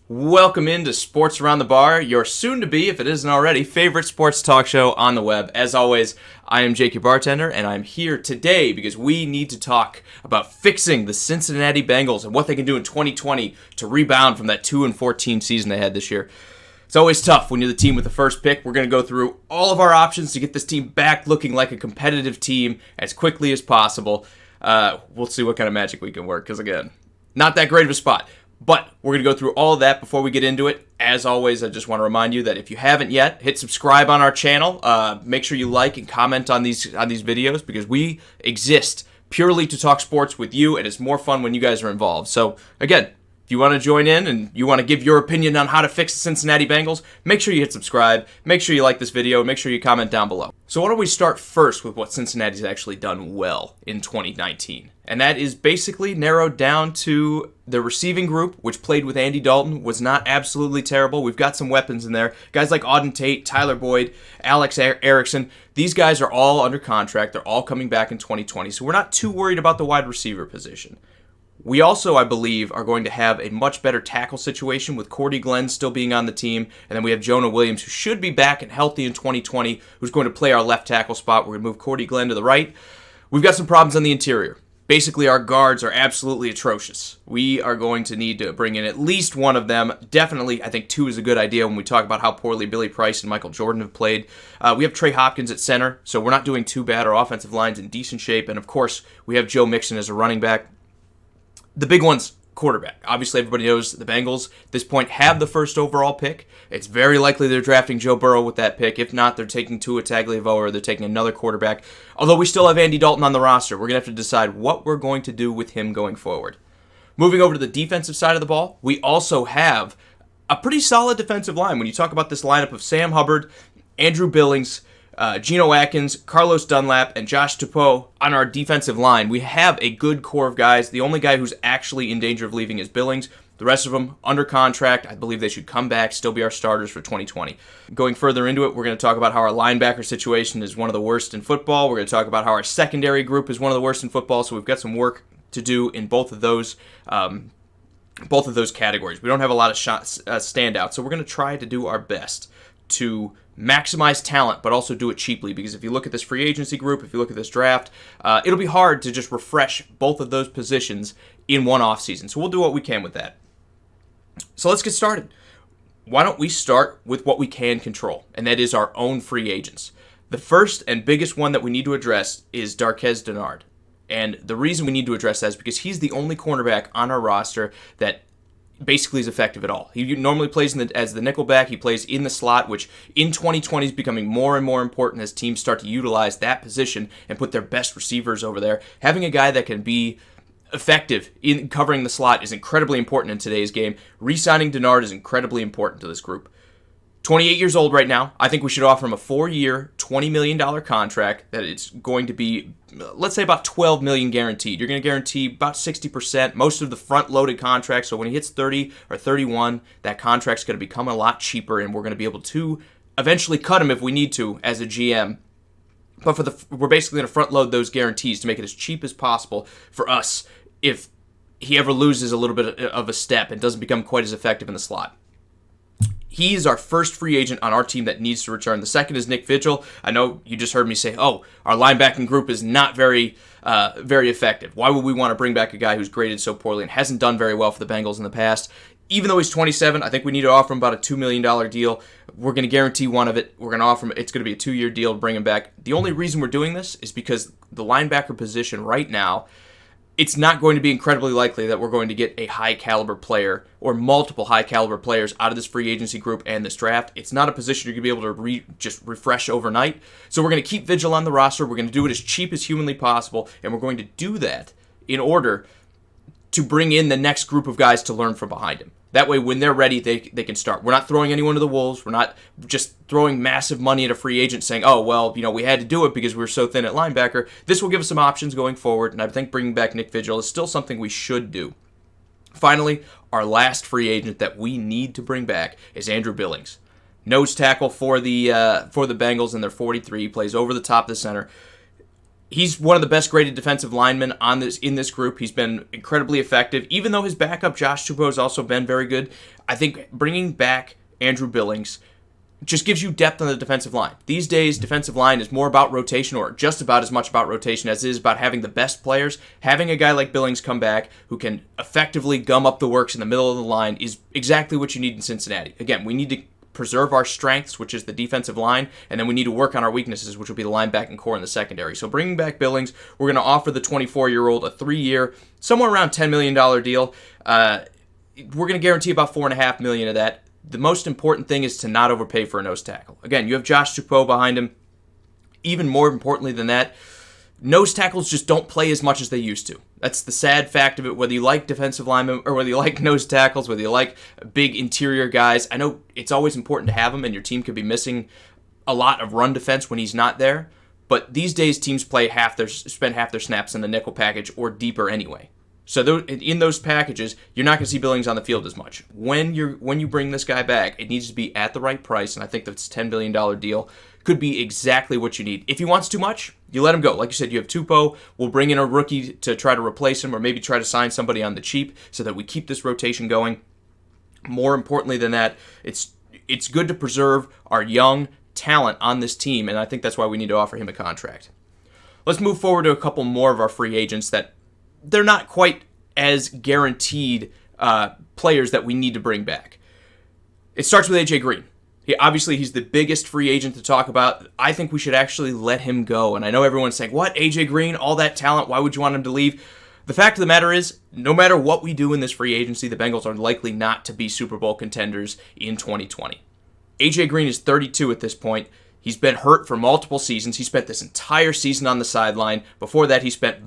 Welcome into Sports Around the Bar, your soon-to-be, if it isn't already, favorite sports talk show on the web. As always, I am Jake, your bartender, and I'm here today because we need to talk about fixing the Cincinnati Bengals and what they can do in 2020 to rebound from that 2-14 season they had this year. It's always tough when you're the team with the first pick. We're going to go through all of our options to get this team back looking like a competitive team as quickly as possible. We'll see what kind of magic we can work, because again, not that great of a spot. But we're going to go through all of that before we get into it. As always, I just want to remind you that if you haven't yet, hit subscribe on our channel. Make sure you like and comment on these videos because we exist purely to talk sports with you, and it's more fun when you guys are involved. So, again, if you want to join in and you want to give your opinion on how to fix the Cincinnati Bengals, make sure you hit subscribe, make sure you like this video, and make sure you comment down below. So why don't we start first with what Cincinnati's actually done well in 2019? And that is basically narrowed down to the receiving group, which played with Andy Dalton, was not absolutely terrible. We've got some weapons in there. Guys like Auden Tate, Tyler Boyd, Alex Erickson, these guys are all under contract. They're all coming back in 2020, so we're not too worried about the wide receiver position. We also, I believe, are going to have a much better tackle situation with Cordy Glenn still being on the team. And then we have Jonah Williams, who should be back and healthy in 2020, who's going to play our left tackle spot. We're going to move Cordy Glenn to the right. We've got some problems on the interior. Basically, our guards are absolutely atrocious. We are going to need to bring in at least one of them. Definitely, I think two is a good idea when we talk about how poorly Billy Price and Michael Jordan have played. We have Trey Hopkins at center, so we're not doing too bad. Our offensive line's in decent shape. And, of course, we have Joe Mixon as a running back. The big one's quarterback. Obviously, everybody knows the Bengals at this point have the first overall pick. It's very likely they're drafting Joe Burrow with that pick. If not, they're taking Tua Tagovailoa or they're taking another quarterback. Although we still have Andy Dalton on the roster, we're going to have to decide what we're going to do with him going forward. Moving over to the defensive side of the ball, we also have a pretty solid defensive line. When you talk about this lineup of Sam Hubbard, Andrew Billings, Geno Atkins, Carlos Dunlap, and Josh Tupou on our defensive line, we have a good core of guys. The only guy who's actually in danger of leaving is Billings. The rest of them under contract. I believe they should come back, still be our starters for 2020. Going further into it, we're going to talk about how our linebacker situation is one of the worst in football. We're going to talk about how our secondary group is one of the worst in football, so we've got some work to do in both of those categories. We don't have a lot of standouts, so we're going to try to do our best to maximize talent, but also do it cheaply, because if you look at this free agency group, if you look at this draft, it'll be hard to just refresh both of those positions in one offseason. So we'll do what we can with that. So let's get started. Why don't we start with what we can control, and that is our own free agents. The first and biggest one that we need to address is Darqueze Dennard. And the reason we need to address that is because he's the only cornerback on our roster that basically is effective at all. He normally plays as the nickelback. He plays in the slot, which in 2020 is becoming more and more important as teams start to utilize that position and put their best receivers over there. Having a guy that can be effective in covering the slot is incredibly important in today's game. Re-signing Dennard is incredibly important to this group. 28 years old right now. I think we should offer him a 4-year, $20 million contract that it's going to be, let's say, about $12 million guaranteed. You're going to guarantee about 60%, most of the front-loaded contracts. So when he hits 30 or 31, that contract's going to become a lot cheaper, and we're going to be able to eventually cut him if we need to as a GM. But we're basically going to front-load those guarantees to make it as cheap as possible for us if he ever loses a little bit of a step and doesn't become quite as effective in the slot. He is our first free agent on our team that needs to return. The second is Nick Vigil. I know you just heard me say, our linebacking group is not very effective. Why would we want to bring back a guy who's graded so poorly and hasn't done very well for the Bengals in the past? Even though he's 27, I think we need to offer him about a $2 million deal. We're going to guarantee one of it. We're going to offer him, it's going to be a 2-year deal to bring him back. The only reason we're doing this is because the linebacker position right now, it's not going to be incredibly likely that we're going to get a high-caliber player or multiple high-caliber players out of this free agency group and this draft. It's not a position you're going to be able to just refresh overnight. So we're going to keep Vigil on the roster. We're going to do it as cheap as humanly possible, and we're going to do that in order to bring in the next group of guys to learn from behind him. That way, when they're ready, they can start. We're not throwing anyone to the wolves. We're not just throwing massive money at a free agent saying, we had to do it because we were so thin at linebacker. This will give us some options going forward, and I think bringing back Nick Vigil is still something we should do. Finally, our last free agent that we need to bring back is Andrew Billings. Nose tackle for the Bengals in their 43. He plays over the top of the center. He's one of the best graded defensive linemen in this group. He's been incredibly effective. Even though his backup, Josh Tupou, has also been very good, I think bringing back Andrew Billings just gives you depth on the defensive line. These days, defensive line is more about rotation, or just about as much about rotation as it is about having the best players. Having a guy like Billings come back who can effectively gum up the works in the middle of the line is exactly what you need in Cincinnati. Again, we need to preserve our strengths, which is the defensive line, and then we need to work on our weaknesses, which will be the linebacking core in the secondary. So bringing back Billings, we're going to offer the 24-year-old a 3-year, somewhere around $10 million deal. We're going to guarantee about $4.5 million of that. The most important thing is to not overpay for a nose tackle. Again, you have Josh Tupou behind him. Even more importantly than that, nose tackles just don't play as much as they used to. That's the sad fact of it, whether you like defensive linemen or whether you like nose tackles, whether you like big interior guys. I know it's always important to have them, and your team could be missing a lot of run defense when he's not there. But these days, teams spend half their snaps in the nickel package or deeper anyway. So in those packages, you're not going to see Billings on the field as much. When you bring this guy back, it needs to be at the right price, and I think this $10 billion deal could be exactly what you need. If he wants too much, you let him go. Like you said, you have Tupou. We'll bring in a rookie to try to replace him, or maybe try to sign somebody on the cheap so that we keep this rotation going. More importantly than that, it's good to preserve our young talent on this team, and I think that's why we need to offer him a contract. Let's move forward to a couple more of our free agents that they're not quite as guaranteed players that we need to bring back. It starts with AJ Green. He's the biggest free agent to talk about. I think we should actually let him go. And I know everyone's saying, what, AJ Green, all that talent, why would you want him to leave? The fact of the matter is, no matter what we do in this free agency, the Bengals are likely not to be Super Bowl contenders in 2020. AJ Green is 32 at this point. He's been hurt for multiple seasons. He spent this entire season on the sideline. Before that, he spent,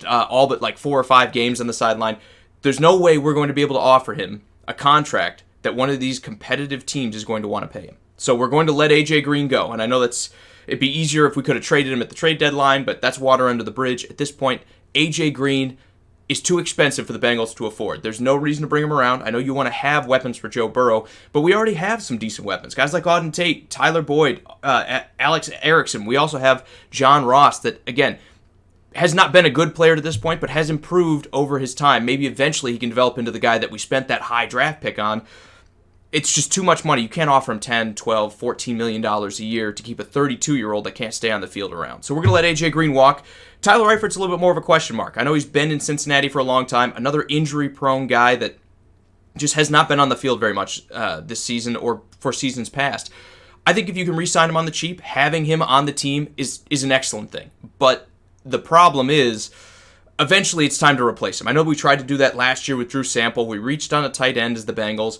all but like 4 or 5 games on the sideline. There's no way we're going to be able to offer him a contract that one of these competitive teams is going to want to pay him. So we're going to let AJ Green go. And I know it'd be easier if we could have traded him at the trade deadline, but that's water under the bridge. At this point, AJ Green is too expensive for the Bengals to afford. There's no reason to bring him around. I know you want to have weapons for Joe Burrow, but we already have some decent weapons. Guys like Auden Tate, Tyler Boyd, Alex Erickson. We also have John Ross that, again, has not been a good player to this point, but has improved over his time. Maybe eventually he can develop into the guy that we spent that high draft pick on. It's just too much money. You can't offer him $10, $12, $14 million a year to keep a 32-year-old that can't stay on the field around. So we're going to let AJ Green walk. Tyler Eifert's a little bit more of a question mark. I know he's been in Cincinnati for a long time. Another injury-prone guy that just has not been on the field very much this season or for seasons past. I think if you can re-sign him on the cheap, having him on the team is an excellent thing. But the problem is, eventually it's time to replace him. I know we tried to do that last year with Drew Sample. We reached on a tight end as the Bengals.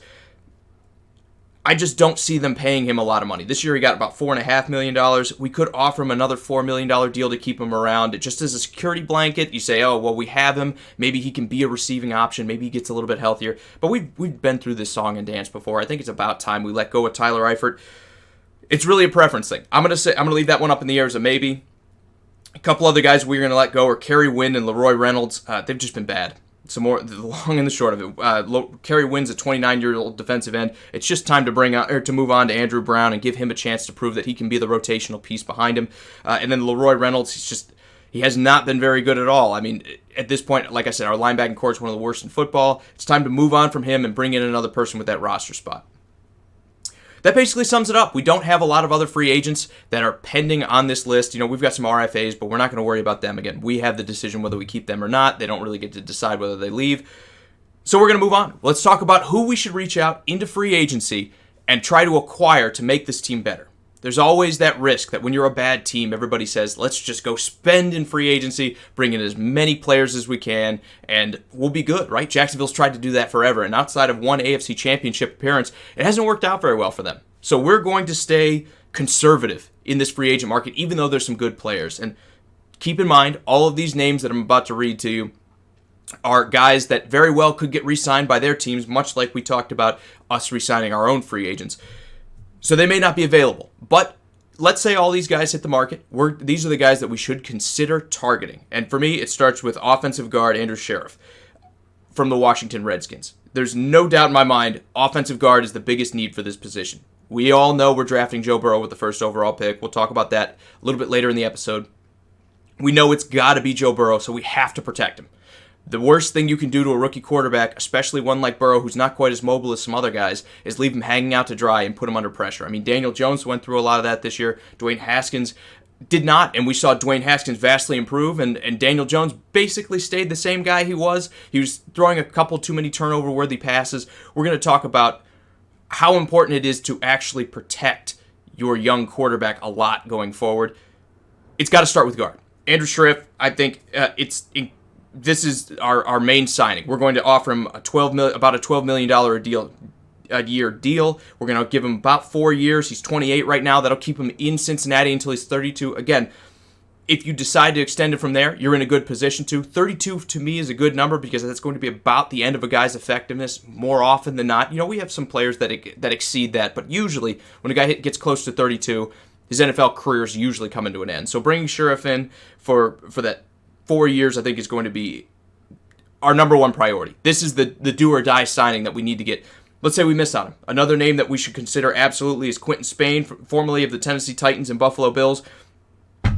I just don't see them paying him a lot of money. This year he got about $4.5 million. We could offer him another $4 million deal to keep him around. Just as a security blanket, you say, oh, well, we have him. Maybe he can be a receiving option. Maybe he gets a little bit healthier. But we've been through this song and dance before. I think it's about time we let go of Tyler Eifert. It's really a preference thing. I'm gonna leave that one up in the air as a maybe. A couple other guys we're going to let go are Kerry Wynn and Leroy Reynolds. They've just been bad. Some more, the long and the short of it. Kerry Wynn's a 29-year-old defensive end. It's just time to move on to Andrew Brown and give him a chance to prove that he can be the rotational piece behind him. And then Leroy Reynolds, he has not been very good at all. I mean, at this point, like I said, our linebacking core is one of the worst in football. It's time to move on from him and bring in another person with that roster spot. That basically sums it up. We don't have a lot of other free agents that are pending on this list. We've got some RFAs, but we're not going to worry about them again. We have the decision whether we keep them or not. They don't really get to decide whether they leave. So we're going to move on. Let's talk about who we should reach out into free agency and try to acquire to make this team better. There's always that risk that when you're a bad team, everybody says, let's just go spend in free agency, bring in as many players as we can, and we'll be good, right? Jacksonville's tried to do that forever, and outside of one AFC Championship appearance, it hasn't worked out very well for them. So we're going to stay conservative in this free agent market, even though there's some good players. And keep in mind, all of these names that I'm about to read to you are guys that very well could get re-signed by their teams, much like we talked about us re-signing our own free agents. So they may not be available, but let's say all these guys hit the market. These are the guys that we should consider targeting. And for me, it starts with offensive guard Andrew Sheriff from the Washington Redskins. There's no doubt in my mind, offensive guard is the biggest need for this position. We all know we're drafting Joe Burrow with the first overall pick. We'll talk about that a little bit later in the episode. We know it's got to be Joe Burrow, so we have to protect him. The worst thing you can do to a rookie quarterback, especially one like Burrow who's not quite as mobile as some other guys, is leave him hanging out to dry and put him under pressure. I mean, Daniel Jones went through a lot of that this year. Dwayne Haskins did not, and we saw Dwayne Haskins vastly improve, and Daniel Jones basically stayed the same guy he was. He was throwing a couple too many turnover-worthy passes. We're going to talk about how important it is to actually protect your young quarterback a lot going forward. It's got to start with guard. Andrew Sheriff, I think this is our main signing. We're going to offer him about a $12 million a year deal. We're going to give him about 4 years. He's 28 right now. That'll keep him in Cincinnati until he's 32. Again, if you decide to extend it from there, you're in a good position to. 32 to me is a good number because that's going to be about the end of a guy's effectiveness more often than not. We have some players that exceed that, but usually when a guy gets close to 32, his NFL careers usually come into an end. So bringing Sheriff in for that 4 years, I think, is going to be our number one priority. This is the do or die signing that we need to get. Let's say we miss on him. Another name that we should consider absolutely is Quentin Spain, formerly of the Tennessee Titans and Buffalo Bills.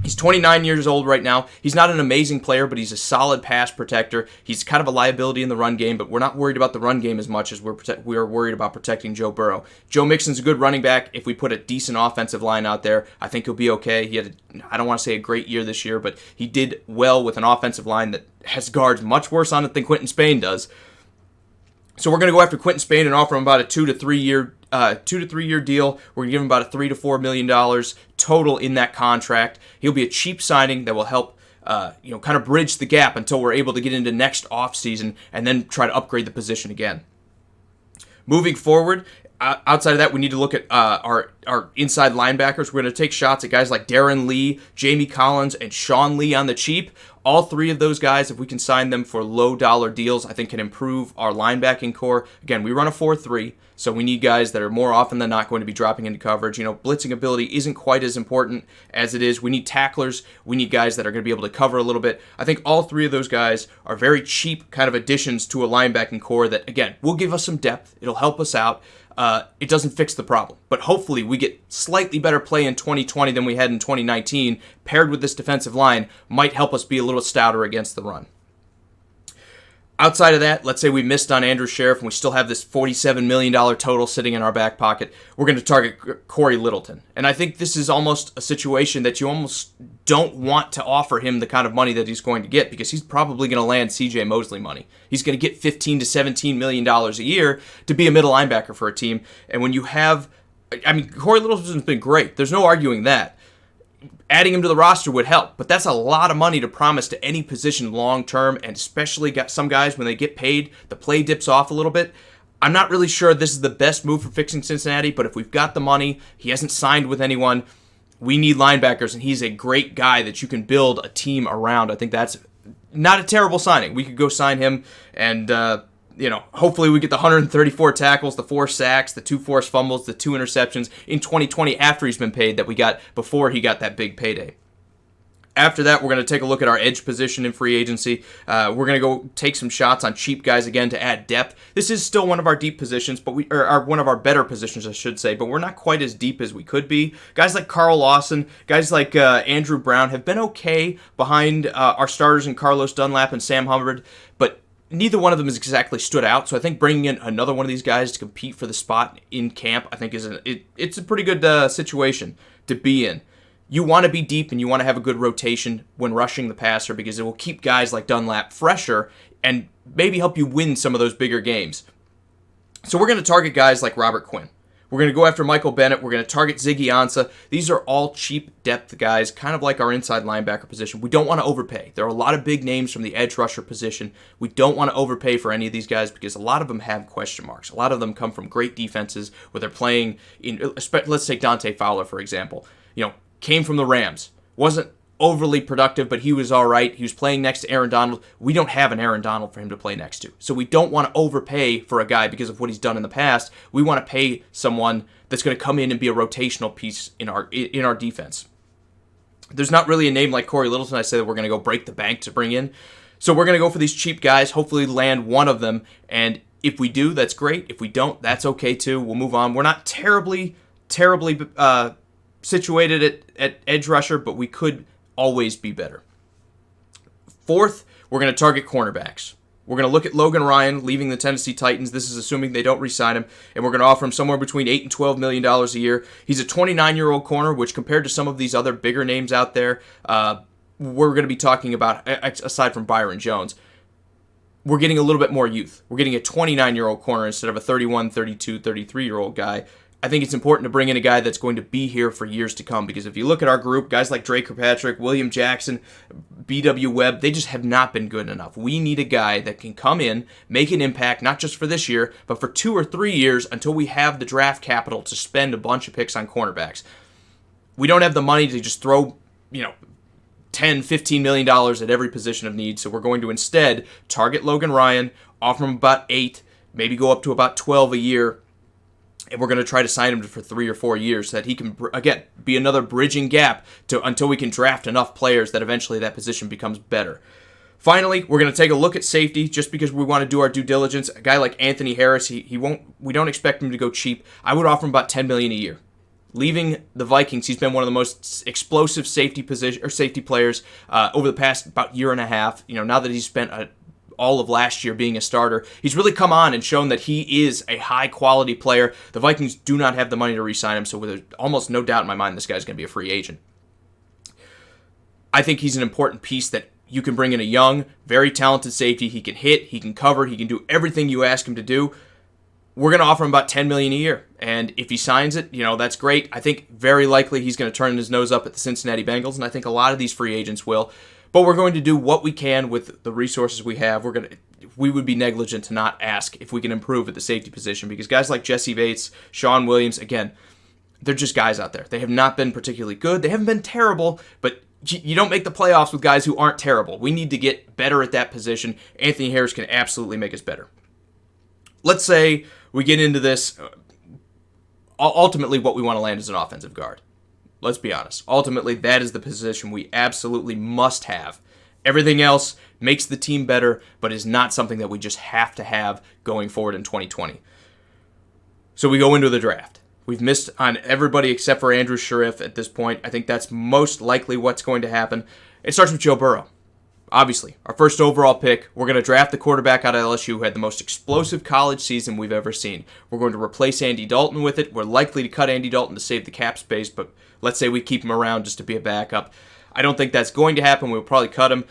He's 29 years old right now. He's not an amazing player, but he's a solid pass protector. He's kind of a liability in the run game, but we're not worried about the run game as much as we are worried about protecting Joe Burrow. Joe Mixon's a good running back. If we put a decent offensive line out there, I think he'll be okay. He had, I don't want to say a great year this year, but he did well with an offensive line that has guards much worse on it than Quentin Spain does. So we're going to go after Quentin Spain and offer him about a 2 to 3 year deal. We're going to give him about a $3 to $4 million total in that contract. He'll be a cheap signing that will help kind of bridge the gap until we're able to get into next offseason and then try to upgrade the position again. Moving forward, outside of that, we need to look at our inside linebackers. We're going to take shots at guys like Darren Lee, Jamie Collins, and Sean Lee on the cheap. All three of those guys, if we can sign them for low-dollar deals, I think can improve our linebacking core. Again, we run a 4-3, so we need guys that are more often than not going to be dropping into coverage. Blitzing ability isn't quite as important as it is. We need tacklers. We need guys that are going to be able to cover a little bit. I think all three of those guys are very cheap kind of additions to a linebacking core that, again, will give us some depth. It'll help us out. It doesn't fix the problem, but hopefully we get slightly better play in 2020 than we had in 2019, paired with this defensive line, might help us be a little stouter against the run. Outside of that, let's say we missed on Andrew Sheriff and we still have this $47 million total sitting in our back pocket. We're going to target Corey Littleton. And I think this is almost a situation that you almost don't want to offer him the kind of money that he's going to get because he's probably going to land C.J. Mosley money. He's going to get $15 to $17 million a year to be a middle linebacker for a team. And when you have, Corey Littleton's been great. There's no arguing that. Adding him to the roster would help, but that's a lot of money to promise to any position long-term, and especially got some guys, when they get paid, the play dips off a little bit. I'm not really sure this is the best move for fixing Cincinnati, but if we've got the money, he hasn't signed with anyone, we need linebackers, and he's a great guy that you can build a team around. I think that's not a terrible signing. We could go sign him, and hopefully we get the 134 tackles, the 4 sacks, the 2 forced fumbles, the 2 interceptions in 2020 after he's been paid that we got before he got that big payday. After that, we're going to take a look at our edge position in free agency. We're going to go take some shots on cheap guys again to add depth. This is still one of our deep positions, but one of our better positions, I should say, but we're not quite as deep as we could be. Guys like Carl Lawson, guys like Andrew Brown have been okay behind our starters in Carlos Dunlap and Sam Hubbard, but neither one of them has exactly stood out, so I think bringing in another one of these guys to compete for the spot in camp, I think it's a pretty good situation to be in. You want to be deep and you want to have a good rotation when rushing the passer because it will keep guys like Dunlap fresher and maybe help you win some of those bigger games. So we're going to target guys like Robert Quinn. We're going to go after Michael Bennett. We're going to target Ziggy Ansah. These are all cheap depth guys, kind of like our inside linebacker position. We don't want to overpay. There are a lot of big names from the edge rusher position. We don't want to overpay for any of these guys because a lot of them have question marks. A lot of them come from great defenses where they're playing in, let's take Dante Fowler, for example. Came from the Rams. Wasn't overly productive, but he was all right. He was playing next to Aaron Donald. We don't have an Aaron Donald for him to play next to. So we don't want to overpay for a guy because of what he's done in the past. We want to pay someone that's going to come in and be a rotational piece in our defense. There's not really a name like Corey Littleton I say that we're going to go break the bank to bring in. So we're going to go for these cheap guys, hopefully land one of them. And if we do, that's great. If we don't, that's okay too. We'll move on. We're not terribly situated at edge rusher, but we could always be better. Fourth, we're going to target cornerbacks. We're going to look at Logan Ryan leaving the Tennessee Titans. This is assuming they don't re-sign him. And we're going to offer him somewhere between $8 and $12 million a year. He's a 29-year-old corner, which compared to some of these other bigger names out there, we're going to be talking about, aside from Byron Jones, we're getting a little bit more youth. We're getting a 29-year-old corner instead of a 31, 32, 33-year-old guy. I think it's important to bring in a guy that's going to be here for years to come, because if you look at our group, guys like Drake Kirkpatrick, William Jackson, B.W. Webb, they just have not been good enough. We need a guy that can come in, make an impact, not just for this year, but for 2 or 3 years until we have the draft capital to spend a bunch of picks on cornerbacks. We don't have the money to just throw, $10, $15 million at every position of need, so we're going to instead target Logan Ryan, offer him about 8, maybe go up to about 12 a year, and we're going to try to sign him for 3 or 4 years so that he can, again, be another bridging gap until we can draft enough players that eventually that position becomes better. Finally, we're going to take a look at safety just because we want to do our due diligence. A guy like Anthony Harris, we don't expect him to go cheap. I would offer him about $10 million a year. Leaving the Vikings, he's been one of the most explosive safety players over the past about year and a half. Now that he's spent all of last year being a starter, he's really come on and shown that he is a high-quality player. The Vikings do not have the money to re-sign him, so there's almost no doubt in my mind this guy's going to be a free agent. I think he's an important piece that you can bring in a young, very talented safety. He can hit, he can cover, he can do everything you ask him to do. We're going to offer him about $10 million a year, and if he signs it, that's great. I think very likely he's going to turn his nose up at the Cincinnati Bengals, and I think a lot of these free agents will. But we're going to do what we can with the resources we have. We would be negligent to not ask if we can improve at the safety position, because guys like Jesse Bates, Sean Williams, again, they're just guys out there. They have not been particularly good. They haven't been terrible, but you don't make the playoffs with guys who aren't terrible. We need to get better at that position. Anthony Harris can absolutely make us better. Let's say we get into this. Ultimately, what we want to land is an offensive guard. Let's be honest. Ultimately, that is the position we absolutely must have. Everything else makes the team better, but is not something that we just have to have going forward in 2020. So we go into the draft. We've missed on everybody except for Andrew Sharif at this point. I think that's most likely what's going to happen. It starts with Joe Burrow. Obviously, our first overall pick, we're going to draft the quarterback out of LSU who had the most explosive college season we've ever seen. We're going to replace Andy Dalton with it. We're likely to cut Andy Dalton to save the cap space, but let's say we keep him around just to be a backup. I don't think that's going to happen. We'll probably cut him.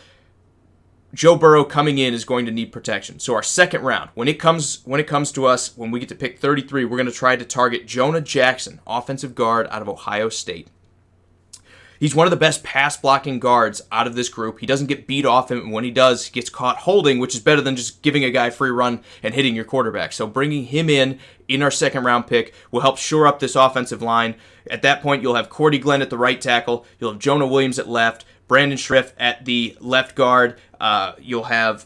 Joe Burrow coming in is going to need protection. So our second round, when it comes to us, when we get to pick 33, we're going to try to target Jonah Jackson, offensive guard out of Ohio State. He's one of the best pass-blocking guards out of this group. He doesn't get beat off, and when he does, he gets caught holding, which is better than just giving a guy a free run and hitting your quarterback. So bringing him in our second-round pick will help shore up this offensive line. At that point, you'll have Cordy Glenn at the right tackle. You'll have Jonah Williams at left, Brandon Scherff at the left guard. You'll have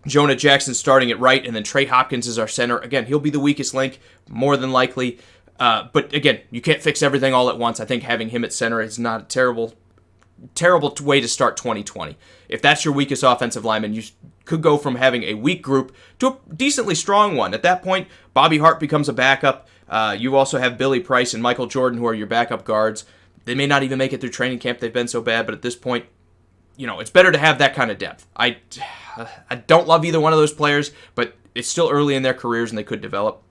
Jonah Jackson starting at right, and then Trey Hopkins is our center. Again, he'll be the weakest link, more than likely. But again, you can't fix everything all at once. I think having him at center is not a terrible way to start 2020. If that's your weakest offensive lineman, you could go from having a weak group to a decently strong one. At that point, Bobby Hart becomes a backup. You also have Billy Price and Michael Jordan, who are your backup guards. They may not even make it through training camp. They've been so bad, but at this point, it's better to have that kind of depth. I don't love either one of those players, but it's still early in their careers and they could develop.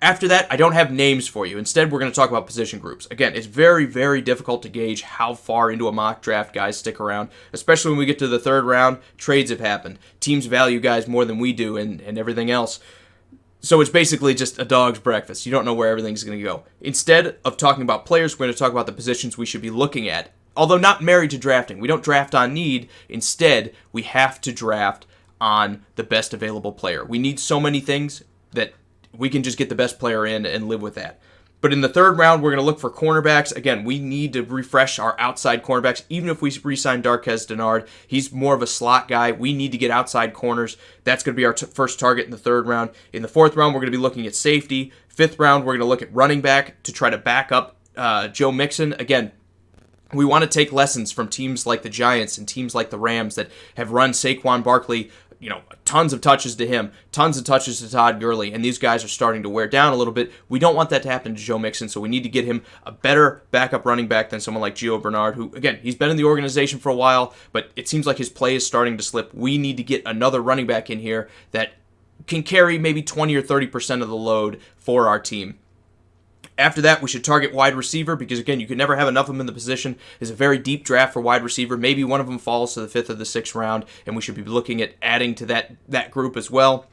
After that, I don't have names for you. Instead, we're going to talk about position groups. Again, it's very, very difficult to gauge how far into a mock draft guys stick around, especially when we get to the third round. Trades have happened. Teams value guys more than we do and everything else. So it's basically just a dog's breakfast. You don't know where everything's going to go. Instead of talking about players, we're going to talk about the positions we should be looking at. Although not married to drafting. We don't draft on need. Instead, we have to draft on the best available player. We need so many things that we can just get the best player in and live with that. But in the third round, we're going to look for cornerbacks. Again, we need to refresh our outside cornerbacks. Even if we re-sign Darqueze Dennard, he's more of a slot guy. We need to get outside corners. That's going to be our first target in the third round. In the fourth round, we're going to be looking at safety. Fifth round, we're going to look at running back to try to back up Joe Mixon. Again, we want to take lessons from teams like the Giants and teams like the Rams that have run Saquon Barkley tons of touches to him, tons of touches to Todd Gurley, and these guys are starting to wear down a little bit. We don't want that to happen to Joe Mixon, so we need to get him a better backup running back than someone like Gio Bernard, who, again, he's been in the organization for a while, but it seems like his play is starting to slip. We need to get another running back in here that can carry maybe 20 or 30% of the load for our team. After that, we should target wide receiver because, again, you can never have enough of them in the position. It's a very deep draft for wide receiver. Maybe one of them falls to the 5th or the 6th round, and we should be looking at adding to that group as well.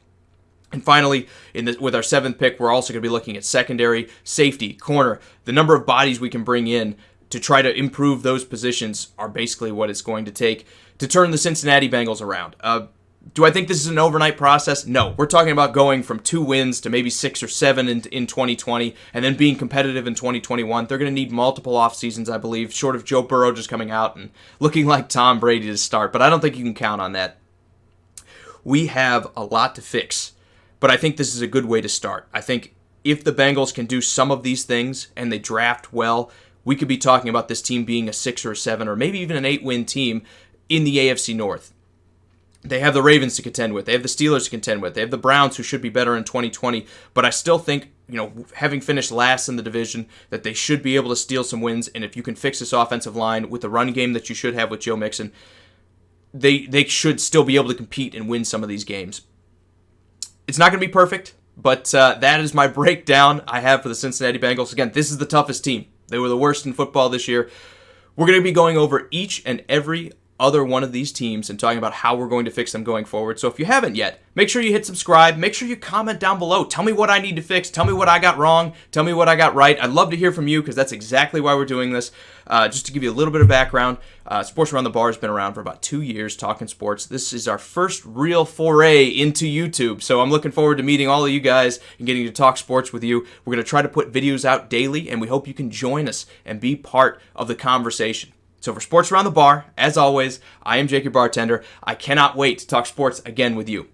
And finally, with our 7th pick, we're also going to be looking at secondary, safety, corner. The number of bodies we can bring in to try to improve those positions are basically what it's going to take to turn the Cincinnati Bengals around. Do I think this is an overnight process? No. We're talking about going from 2 wins to maybe 6 or 7 in 2020 and then being competitive in 2021. They're going to need multiple off seasons, I believe, short of Joe Burrow just coming out and looking like Tom Brady to start. But I don't think you can count on that. We have a lot to fix, but I think this is a good way to start. I think if the Bengals can do some of these things and they draft well, we could be talking about this team being a 6 or a 7 or maybe even an 8-win team in the AFC North. They have the Ravens to contend with. They have the Steelers to contend with. They have the Browns, who should be better in 2020. But I still think, having finished last in the division, that they should be able to steal some wins. And if you can fix this offensive line with the run game that you should have with Joe Mixon, they should still be able to compete and win some of these games. It's not going to be perfect, but that is my breakdown I have for the Cincinnati Bengals. Again, this is the toughest team. They were the worst in football this year. We're going to be going over each and every other one of these teams and talking about how we're going to fix them going forward. So if you haven't yet, make sure you hit subscribe. Make sure you comment down below. Tell me what I need to fix. Tell me what I got wrong. Tell me what I got right. I'd love to hear from you because that's exactly why we're doing this. Just to give you a little bit of background, Sports Around the Bar has been around for about 2 years talking sports. This is our first real foray into YouTube. So I'm looking forward to meeting all of you guys and getting to talk sports with you. We're going to try to put videos out daily, and we hope you can join us and be part of the conversation. So for Sports Around the Bar, as always, I am Jake, your bartender. I cannot wait to talk sports again with you.